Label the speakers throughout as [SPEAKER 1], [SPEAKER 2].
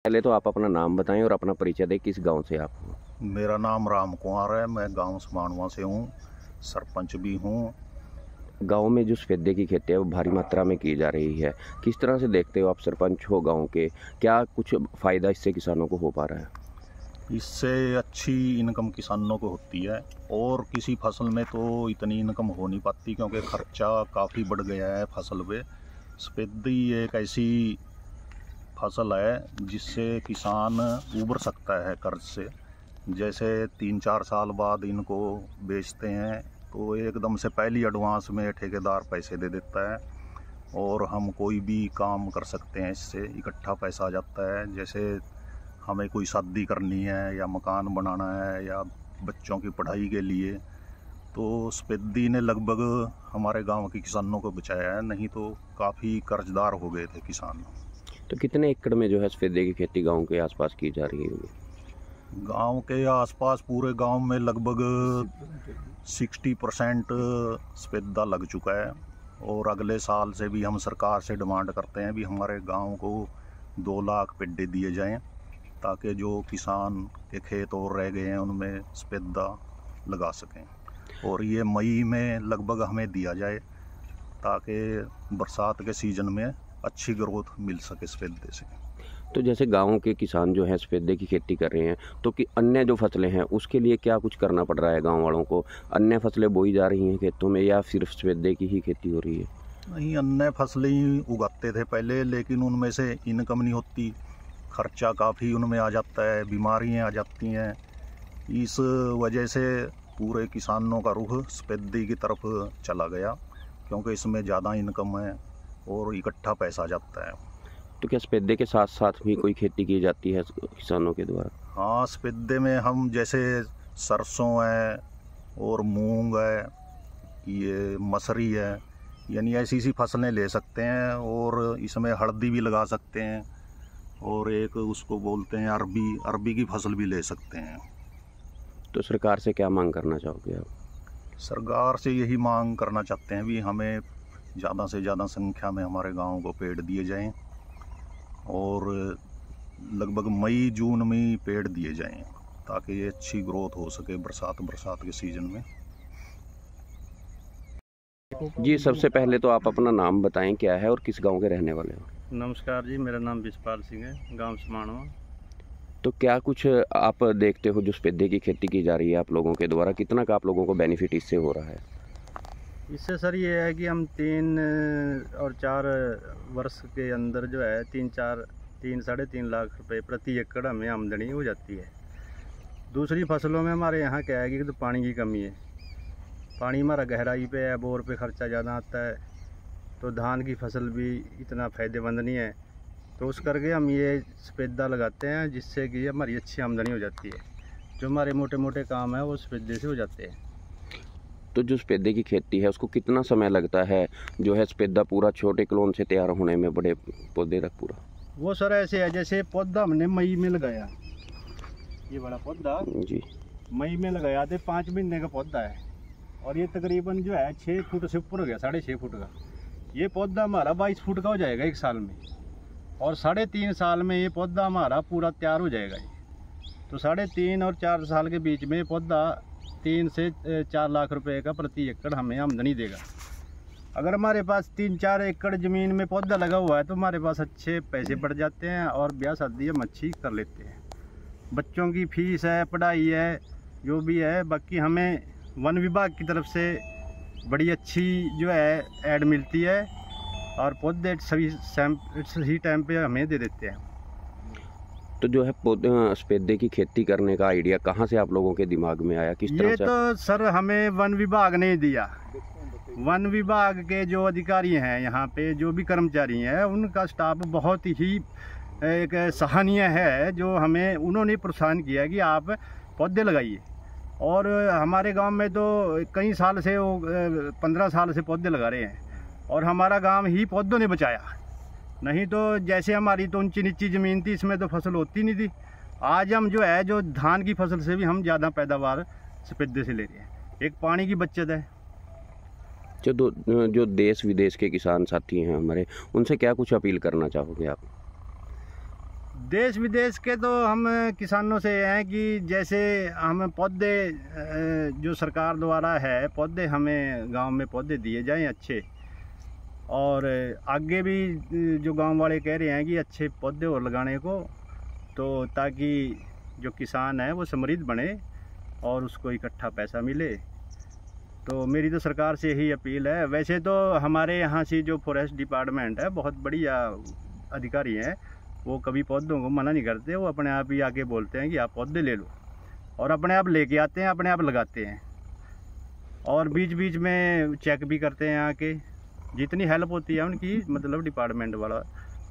[SPEAKER 1] पहले तो आप अपना नाम बताएं और अपना परिचय दें, किस गांव से आप हो?
[SPEAKER 2] मेरा नाम राम कुमार है। मैं गांव समाणवा से हूँ, सरपंच भी हूँ।
[SPEAKER 1] गांव में जो सफेदे की खेती है वो भारी मात्रा में की जा रही है। किस तरह से देखते हो आप, सरपंच हो गांव के, क्या कुछ फ़ायदा इससे किसानों को हो पा रहा है?
[SPEAKER 2] इससे अच्छी इनकम किसानों को होती है और किसी फसल में तो इतनी इनकम हो नहीं पाती क्योंकि खर्चा काफ़ी बढ़ गया है फसल पे। सफेदी एक ऐसी फसल है जिससे किसान उबर सकता है कर्ज से। जैसे 3-4 साल बाद इनको बेचते हैं तो एकदम से पहली एडवांस में ठेकेदार पैसे दे देता है और हम कोई भी काम कर सकते हैं, इससे इकट्ठा पैसा आ जाता है। जैसे हमें कोई शादी करनी है या मकान बनाना है या बच्चों की पढ़ाई के लिए, तो सफेदी ने लगभग हमारे गांव के किसानों को बचाया है, नहीं तो काफ़ी कर्जदार हो गए थे किसान।
[SPEAKER 1] तो कितने एकड़ में जो है सफेदे की खेती गाँव के आसपास की जा रही होगी?
[SPEAKER 2] गांव के आसपास पूरे गांव में लगभग 60% सफेदा लग चुका है और अगले साल से भी हम सरकार से डिमांड करते हैं भी हमारे गांव को 2 लाख पेड्डे दिए जाएं ताकि जो किसान के खेत और रह गए हैं उनमें सफेदा लगा सकें। और ये मई में लगभग हमें दिया जाए ताकि बरसात के सीज़न में अच्छी ग्रोथ मिल सके सफेदे से।
[SPEAKER 1] तो जैसे गाँव के किसान जो हैं सफेदे की खेती कर रहे हैं, तो कि अन्य जो फसलें हैं उसके लिए क्या कुछ करना पड़ रहा है गाँव वालों को? अन्य फसलें बोई जा रही हैं खेतों में या सिर्फ सफेदे की ही खेती हो रही है?
[SPEAKER 2] नहीं, अन्य फसलें उगाते थे पहले, लेकिन उनमें से इनकम नहीं होती, खर्चा काफ़ी उनमें आ जाता है, बीमारियाँ आ जाती हैं। इस वजह से पूरे किसानों का रुख सफेदी की तरफ चला गया क्योंकि इसमें ज़्यादा इनकम है और इकट्ठा पैसा आ जाता है।
[SPEAKER 1] तो क्या सफेदे के साथ साथ भी कोई खेती की जाती है किसानों के द्वारा?
[SPEAKER 2] हाँ, सफेदे में हम जैसे सरसों है और मूंग है, ये मसरी है, यानी ऐसी सी फसलें ले सकते हैं और इसमें हल्दी भी लगा सकते हैं और एक उसको बोलते हैं अरबी की फसल भी ले सकते हैं।
[SPEAKER 1] तो सरकार से क्या मांग करना चाहोगे आप?
[SPEAKER 2] सरकार से यही मांग करना चाहते हैं भी हमें ज़्यादा से ज़्यादा संख्या में हमारे गांव को पेड़ दिए जाएं और लगभग मई जून में पेड़ दिए जाएं ताकि ये अच्छी ग्रोथ हो सके बरसात के सीज़न में।
[SPEAKER 1] जी, सबसे पहले तो आप अपना नाम बताएं, क्या है और किस गांव के रहने वाले हो?
[SPEAKER 3] नमस्कार जी, मेरा नाम विशपाल सिंह है, गांव समाणवा।
[SPEAKER 1] तो क्या कुछ आप देखते हो जो सफेदे की खेती की जा रही है आप लोगों के द्वारा, कितना का आप लोगों को बेनिफिट इससे हो रहा है?
[SPEAKER 3] इससे सर ये है कि हम 3 और 4 वर्ष के अंदर जो है 3 साढ़े 3 लाख रुपए प्रति एकड़ हमें आमदनी हो जाती है। दूसरी फसलों में हमारे यहाँ क्या है कि तो पानी की कमी है, पानी हमारा गहराई पे है, बोर पे खर्चा ज़्यादा आता है, तो धान की फसल भी इतना फ़ायदेमंद नहीं है, तो उस करके हम ये सफेदा लगाते हैं जिससे कि हमारी अच्छी आमदनी हो जाती है। जो हमारे मोटे मोटे काम है वो सफेदे से हो जाते हैं।
[SPEAKER 1] तो जो सफेदे की खेती है उसको कितना समय लगता है जो है सफेदा पूरा छोटे क्लोन से तैयार होने में, बड़े पौधे तक पूरा?
[SPEAKER 3] वो सर ऐसे है, जैसे पौधा हमने मई में लगाया, ये बड़ा पौधा
[SPEAKER 1] जी,
[SPEAKER 3] मई में लगाया थे, 5 महीने का पौधा है और ये तकरीबन जो है 6 फुट से ऊपर हो गया, 6.5 फुट का। ये पौधा हमारा 22 फुट का हो जाएगा 1 साल में और 3.5 साल में ये पौधा हमारा पूरा तैयार हो जाएगा। तो 3.5 और 4 साल के बीच में पौधा 3 से 4 लाख रुपए का प्रति एकड़ हमें आमदनी देगा। अगर हमारे पास 3-4 एकड़ ज़मीन में पौधा लगा हुआ है तो हमारे पास अच्छे पैसे बढ़ जाते हैं और ब्याह शादी हम अच्छी कर लेते हैं। बच्चों की फीस है, पढ़ाई है, जो भी है। बाकी हमें वन विभाग की तरफ से बड़ी अच्छी जो है ऐड मिलती है और पौधे सही टाइम पे हमें दे देते हैं।
[SPEAKER 1] तो जो है सफेदे की खेती करने का आइडिया कहाँ से आप लोगों के दिमाग में आया, किस तरह
[SPEAKER 3] ये
[SPEAKER 1] से?
[SPEAKER 3] तो सर हमें वन विभाग ने दिया। वन विभाग के जो अधिकारी हैं यहाँ पे, जो भी कर्मचारी हैं, उनका स्टाफ बहुत ही एक सराहनीय है, जो हमें उन्होंने प्रोत्साहन किया कि आप पौधे लगाइए। और हमारे गांव में तो कई साल से वो 15 साल से पौधे लगा रहे हैं और हमारा गांव ही पौधों ने बचाया। नहीं तो जैसे हमारी तो ऊंची नीची ज़मीन थी, इसमें तो फसल होती नहीं थी। आज हम जो है जो धान की फसल से भी हम ज़्यादा पैदावार सफेदे से ले रहे हैं। एक पानी की बचत है।
[SPEAKER 1] जो देश विदेश के किसान साथी हैं हमारे, उनसे क्या कुछ अपील करना चाहोगे आप?
[SPEAKER 3] देश विदेश के तो हम किसानों से हैं कि जैसे हमें पौधे जो सरकार द्वारा है पौधे हमें गांव में पौधे दिए जाएं अच्छे, और आगे भी जो गांव वाले कह रहे हैं कि अच्छे पौधे और लगाने को, तो ताकि जो किसान है वो समृद्ध बने और उसको इकट्ठा पैसा मिले। तो मेरी तो सरकार से यही अपील है। वैसे तो हमारे यहाँ से जो फॉरेस्ट डिपार्टमेंट है बहुत बढ़िया अधिकारी हैं, वो कभी पौधों को मना नहीं करते, वो अपने आप ही आके बोलते हैं कि आप पौधे ले लो, और अपने आप लेके आते हैं, अपने आप लगाते हैं, और बीच बीच में चेक भी करते हैं आके। जितनी हेल्प होती है उनकी मतलब डिपार्टमेंट वाला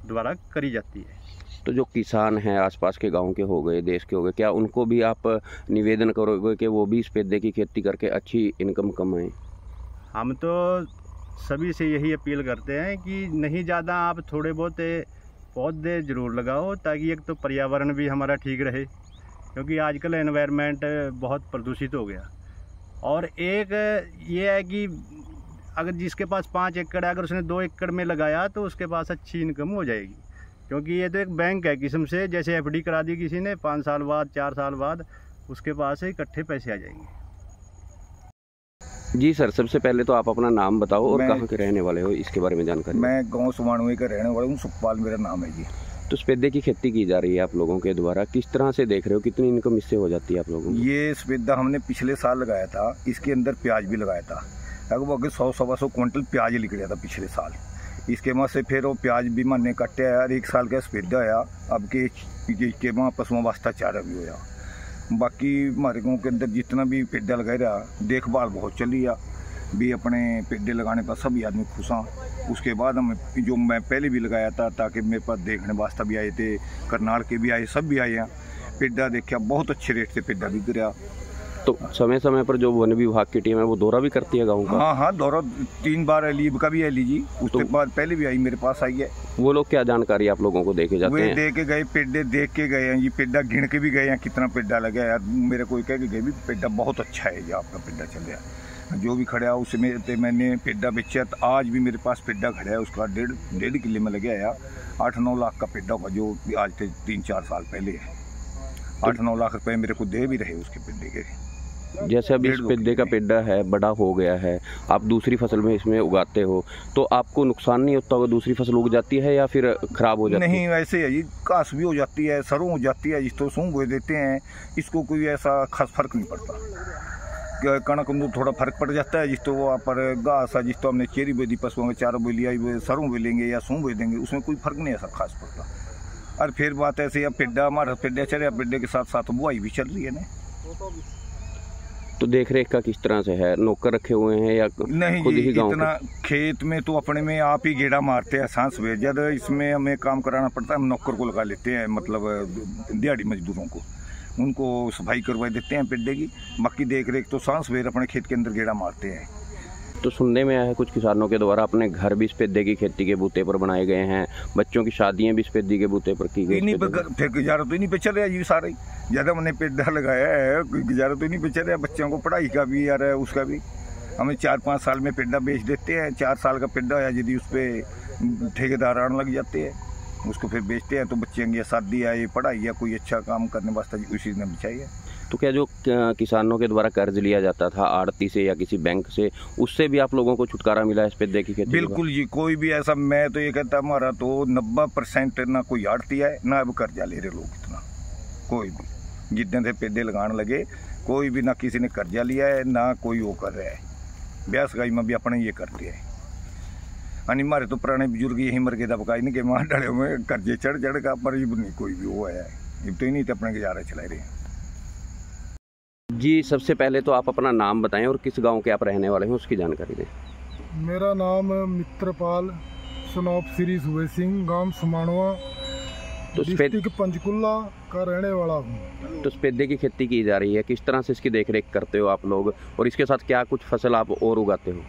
[SPEAKER 3] द्वारा करी जाती है।
[SPEAKER 1] तो जो किसान हैं आसपास के गांव के हो गए, देश के हो गए, क्या उनको भी आप निवेदन करोगे कि वो भी इस पेदे की खेती करके अच्छी इनकम कमाएं?
[SPEAKER 3] हम तो सभी से यही अपील करते हैं कि नहीं ज़्यादा आप थोड़े बहुत पौधे ज़रूर लगाओ, ताकि एक तो पर्यावरण भी हमारा ठीक रहे, क्योंकि आजकल एनवायरनमेंट बहुत प्रदूषित हो गया। और एक ये है कि अगर जिसके पास 5 एकड़ है, अगर उसने 2 एकड़ में लगाया तो उसके पास अच्छी इनकम हो जाएगी, क्योंकि ये तो एक बैंक है किस्म से। जैसे एफडी करा दी किसी ने, 5 साल बाद 4 साल बाद उसके पास इकट्ठे पैसे आ जाएंगे।
[SPEAKER 1] जी सर, सबसे पहले तो आप अपना नाम बताओ और कहाँ के रहने वाले हो, इसके बारे में जानकारी।
[SPEAKER 4] मैं गांव सुमानवे का रहने वाला हूँ, सुखपाल मेरा नाम है जी।
[SPEAKER 1] तो सफेदे की खेती की जा रही है आप लोगों के द्वारा, किस तरह से देख रहे हो, कितनी इनकम इससे हो जाती है आप लोगों को?
[SPEAKER 4] ये सफेदा हमने पिछले साल लगाया था, इसके अंदर प्याज भी लगाया था, लगभग 100-125 क्विंटल प्याज निकला था पिछले साल। इसके माँ से फिर वो प्याज भी मैंने काटे यार, 1 साल का सफेदा आया। अब के माँ पशुओं वास्ता चारा भी होया। बाकी हमारे गाँव के अंदर जितना भी पेड़ा लगाए रहा, देखभाल बहुत चली आ भी, अपने पेड़े लगाने पर सभी आदमी खुश हैं। उसके बाद हम जो मैं पहले भी लगाया था, ताकि मेरे पास देखने वास्ते भी आए थे, करनाल के भी आए, सब भी आए हैं। पेड़ा देखा बहुत अच्छे रेट से पेड़ा भी गिरा।
[SPEAKER 1] तो समय समय पर जो वन विभाग की टीम है वो दौरा भी करती है गाँव का?
[SPEAKER 4] हाँ, दौरा 3 बार अलीब का भी है लीजी, उसके बाद पहले भी आई, मेरे पास आई है।
[SPEAKER 1] वो लोग क्या जानकारी आप लोगों को देके जाते हैं?
[SPEAKER 4] दे के गए, पेड़े देख के गए हैं जी, पेड़ा गिन के भी गए हैं कितना पेड़ा लगा यार। मेरे को कह के गए भी पेड़ा बहुत अच्छा है जी, आपका पेड़ा चल रहा है। जो भी खड़ा उसमें मैंने पेड़ा बेचा, तो आज भी मेरे पास पेड़ा खड़ा है, उसका 1.5 किले में लगे आया। 8-9 लाख का पेड़ा होगा, जो आज से 3-4 साल पहले है। 8-9 लाख रुपए मेरे को दे भी रहे उसके पेड़े के।
[SPEAKER 1] जैसे अभी इस पेड़े का पेड़ा है, बड़ा हो गया है, आप दूसरी फसल में इसमें उगाते हो, तो आपको नुकसान नहीं होता होगा? दूसरी फसल उग जाती है या फिर खराब हो जाती है?
[SPEAKER 4] नहीं, वैसे है जी, घास भी हो जाती है, सरों हो जाती है, जिसको सूंघ बो देते हैं, इसको कोई ऐसा खास फर्क नहीं पड़ता। कणक में थोड़ा फर्क पड़ जाता है, जिसको वहाँ पर घास है, जिसको हमने चेरी बो दी पशुओं में, चारा बो लिया, सरों बो लेंगे या सूंघ बो देंगे, उसमें कोई फर्क नहीं ऐसा खास पड़ता। और फिर बात ऐसे, अब पेड़ा हमारा पेड़ा चल रहा, पेड़े के साथ साथ बुआई भी चल रही है ना।
[SPEAKER 1] तो देख रेख का किस तरह से है? नौकर रखे हुए हैं या
[SPEAKER 4] नहीं
[SPEAKER 1] खुद ही गाँव?
[SPEAKER 4] इतना खेत में तो अपने में आप ही गेड़ा मारते हैं, सांस वे। जब इसमें हमें काम कराना पड़ता है, हम नौकर को लगा लेते हैं, मतलब दिहाड़ी मजदूरों को, उनको सफाई करवा देते हैं पेड़े की। बाकी देख रेख तो सांस वेर अपने खेत के अंदर गेड़ा मारते हैं।
[SPEAKER 1] तो सुनने में आया है कुछ किसानों के द्वारा अपने घर भी सफेदे की खेती के बूते पर बनाए गए हैं, बच्चों की शादियां भी सफेदे के बूते पर की गई।
[SPEAKER 4] इन्हीं पे फिर गुजारा तो इन्हीं पे चल रहा है जी सारे। ज़्यादा मैंने पेड़ा लगाया है, गुजारा तो इन्हीं पे चल रहा है, बच्चों को पढ़ाई का भी यार, उसका भी। हमें 4-5 साल में पेड़ा बेच देते हैं। 4 साल का पेड़ा आया, यदि उस पर ठेकेदार आने लग जाते हैं, उसको फिर बेचते हैं, तो बच्चे की शादी है, पढ़ाई या कोई अच्छा काम करने वास्ते उसी ने चाहिए।
[SPEAKER 1] तो क्या जो किसानों के द्वारा कर्ज लिया जाता था आड़ती से या किसी बैंक से, उससे भी आप लोगों को छुटकारा मिला है सफेदे की खेती?
[SPEAKER 4] बिल्कुल जी, कोई भी ऐसा, मैं तो ये कहता हमारा तो 90% ना कोई आड़ती है, ना अब कर्जा ले रहे लोग इतना। कोई भी जितने से पेड़े लगाने लगे, कोई भी ना किसी ने कर्जा लिया है, ना कोई वो कर रहा है। ब्याह सगाई में भी अपने ये करते हैं। यानी हमारे तो पुराने बुजुर्ग यही मर गए दबका, इनके मार डाले हुए कर्जे चढ़ का, पर नहीं कोई भी वो है, ये तो नहीं तो अपने गुजारा चला रहे हैं।
[SPEAKER 1] जी, सबसे पहले तो आप अपना नाम बताएं और किस गांव के आप रहने वाले हैं उसकी जानकारी दें।
[SPEAKER 5] मेरा नाम मित्रपाल सनौप श्री सुबे सिंह, गांव सुमानवा, डिस्ट्रिक्ट पंचकुला का रहने वाला हूँ।
[SPEAKER 1] तो सफेदे की खेती की जा रही है, किस तरह से इसकी देखरेख करते हो आप लोग, और इसके साथ क्या कुछ फसल आप और उगाते हो?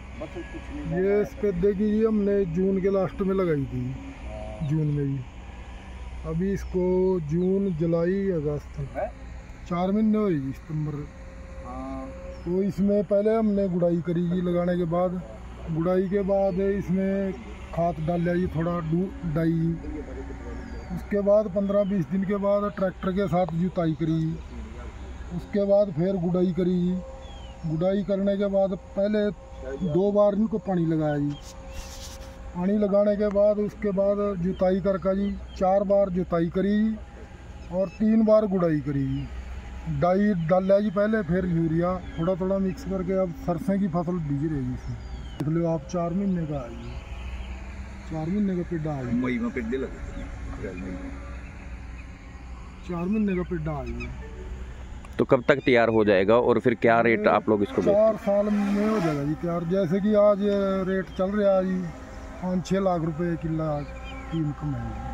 [SPEAKER 5] ये सफेदे की हमने जून के लास्ट में लगाई थी, जून में ही। अभी इसको जून, जुलाई, अगस्त 4 महीने हुए, सितंबर। तो इसमें पहले हमने गुड़ाई करी जी, लगाने के बाद गुड़ाई के बाद इसमें खाद डाल लिया जी, थोड़ा डाई, उसके बाद 15-20 दिन के बाद ट्रैक्टर के साथ जुताई करी। उसके बाद फिर गुड़ाई करी। गुड़ाई करने के बाद पहले 2 बार इनको पानी लगाया जी। पानी लगाने के बाद उसके बाद जुताई करके जी 4 बार जुताई करी और 3 बार गुड़ाई करी। डाई डाला जी पहले, फिर यूरिया थोड़ा थोड़ा मिक्स करके अब सरसों की फसल बीज रही है इसमें। देख लो आप 4 महीने का है, 4 महीने का पेड़ा है।
[SPEAKER 4] मई में पेड़े लगे,
[SPEAKER 5] 4 महीने का पेड़ा है।
[SPEAKER 1] तो कब तक तैयार हो जाएगा और फिर क्या रेट आप लोग इसको
[SPEAKER 5] 4 साल में हो जाएगा जी तैयार। जैसे कि आज ये रेट चल रहा है जी 5-6 लाख रुपए किला की इनकम है।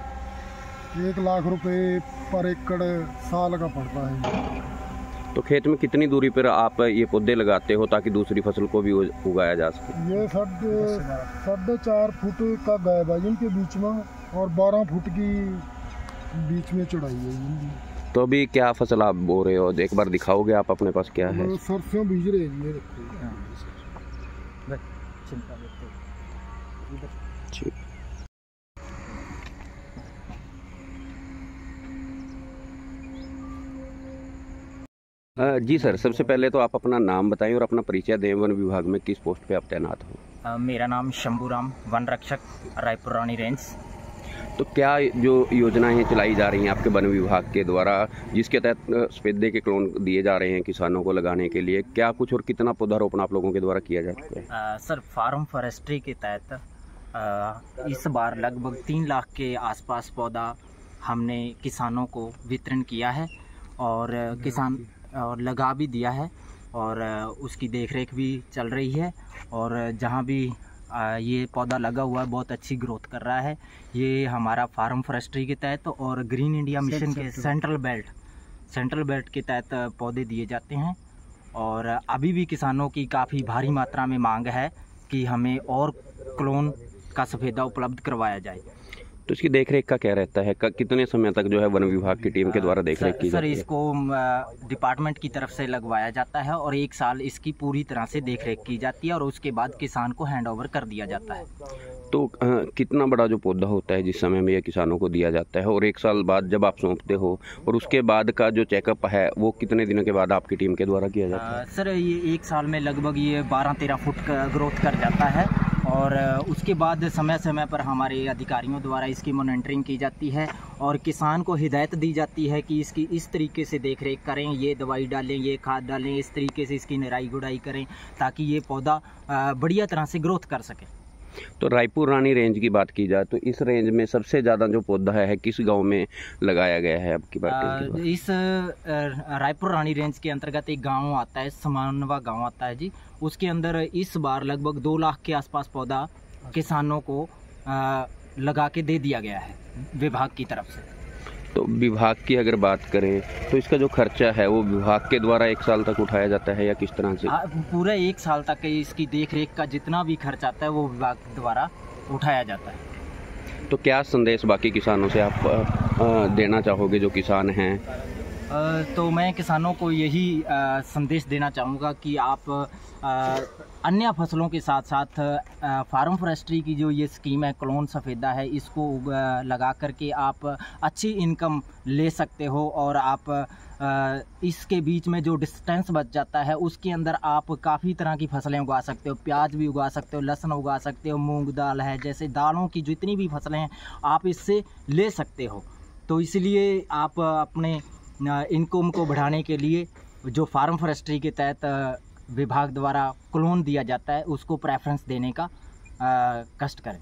[SPEAKER 5] 1 लाख रुपए पर एकड़ साल का पड़ता है।
[SPEAKER 1] तो खेत में कितनी दूरी पर आप ये पौधे लगाते हो ताकि दूसरी फसल को भी उगाया जा सके?
[SPEAKER 5] ये 4.5 फुट का गैप है इनके बीच में और 12 फुट की बीच में चढ़ाई है इनकी।
[SPEAKER 1] तो अभी क्या फसल आप बो रहे हो, एक बार दिखाओगे आप अपने पास क्या है?
[SPEAKER 5] सरसों बीज रहे हैं।
[SPEAKER 1] जी सर, सबसे पहले तो आप अपना नाम बताएं और अपना परिचय दें। वन विभाग में किस पोस्ट पे आप तैनात हो?
[SPEAKER 6] मेरा नाम शंभूराम, वन रक्षक, रायपुर रानी रेंज।
[SPEAKER 1] तो क्या जो योजनाएं चलाई जा रही हैं आपके वन विभाग के द्वारा, जिसके तहत सफेदे के क्लोन दिए जा रहे हैं किसानों को लगाने के लिए, क्या कुछ और कितना पौधारोपण आप लोगों के द्वारा किया जा रहा है?
[SPEAKER 6] सर, फार्म फॉरेस्ट्री के तहत इस बार लगभग 3 लाख के आसपास पौधा हमने किसानों को वितरण किया है और किसान और लगा भी दिया है और उसकी देखरेख भी चल रही है। और जहाँ भी ये पौधा लगा हुआ है बहुत अच्छी ग्रोथ कर रहा है। ये हमारा फार्म फॉरेस्ट्री के तहत और ग्रीन इंडिया मिशन के सेंट्रल बेल्ट के तहत पौधे दिए जाते हैं। और अभी भी किसानों की काफ़ी भारी मात्रा में मांग है कि हमें और क्लोन का सफेदा उपलब्ध करवाया जाए।
[SPEAKER 1] तो इसकी देखरेख का क्या रहता है? कितने समय तक जो है वन विभाग की टीम के द्वारा देखरेख की जाती है?
[SPEAKER 6] सर, इसको डिपार्टमेंट की तरफ से लगवाया जाता है और 1 साल इसकी पूरी तरह से देखरेख की जाती है और उसके बाद किसान को हैंड ओवर कर दिया जाता है।
[SPEAKER 1] तो कितना बड़ा जो पौधा होता है जिस समय में ये किसानों को दिया जाता है और 1 साल बाद जब आप सौंपते हो और उसके बाद का जो चेकअप है वो कितने दिनों के बाद आपकी टीम के द्वारा किया जाता है?
[SPEAKER 6] सर, ये 1 साल में लगभग ये 12-13 फुट का ग्रोथ कर जाता है और उसके बाद समय समय पर हमारे अधिकारियों द्वारा इसकी मॉनिटरिंग की जाती है और किसान को हिदायत दी जाती है कि इसकी इस तरीके से देखरेख करें, ये दवाई डालें, ये खाद डालें, इस तरीके से इसकी निराई गुड़ाई करें ताकि ये पौधा बढ़िया तरह से ग्रोथ कर सके।
[SPEAKER 1] तो रायपुर रानी रेंज की बात की जाए तो इस रेंज में सबसे ज़्यादा जो पौधा है किस गांव में लगाया गया है आपकी बात?
[SPEAKER 6] इस रायपुर रानी रेंज के अंतर्गत एक गांव आता है, समानवा गांव आता है जी। उसके अंदर इस बार लगभग 2 लाख के आसपास पौधा किसानों को लगा के दे दिया गया है विभाग की तरफ से।
[SPEAKER 1] तो विभाग की अगर बात करें तो इसका जो खर्चा है वो विभाग के द्वारा 1 साल तक उठाया जाता है या किस तरह से?
[SPEAKER 6] पूरे 1 साल तक इसकी देखरेख का जितना भी खर्चा आता है वो विभाग द्वारा उठाया जाता है।
[SPEAKER 1] तो क्या संदेश बाकी किसानों से आप देना चाहोगे जो किसान हैं?
[SPEAKER 6] तो मैं किसानों को यही संदेश देना चाहूँगा कि आप अन्य फसलों के साथ साथ फार्म फॉरेस्ट्री की जो ये स्कीम है, क्लोन सफ़ेदा है, इसको लगा करके आप अच्छी इनकम ले सकते हो और आप इसके बीच में जो डिस्टेंस बच जाता है उसके अंदर आप काफ़ी तरह की फसलें उगा सकते हो। प्याज भी उगा सकते हो, लहसुन उगा सकते हो, मूंग दाल है, जैसे दालों की जितनी भी फसलें हैं आप इससे ले सकते हो। तो इसलिए आप अपने इनकम को बढ़ाने के लिए जो फार्म फॉरेस्ट्री के तहत विभाग द्वारा क्लोन दिया जाता है उसको प्रेफरेंस देने का कष्ट करें।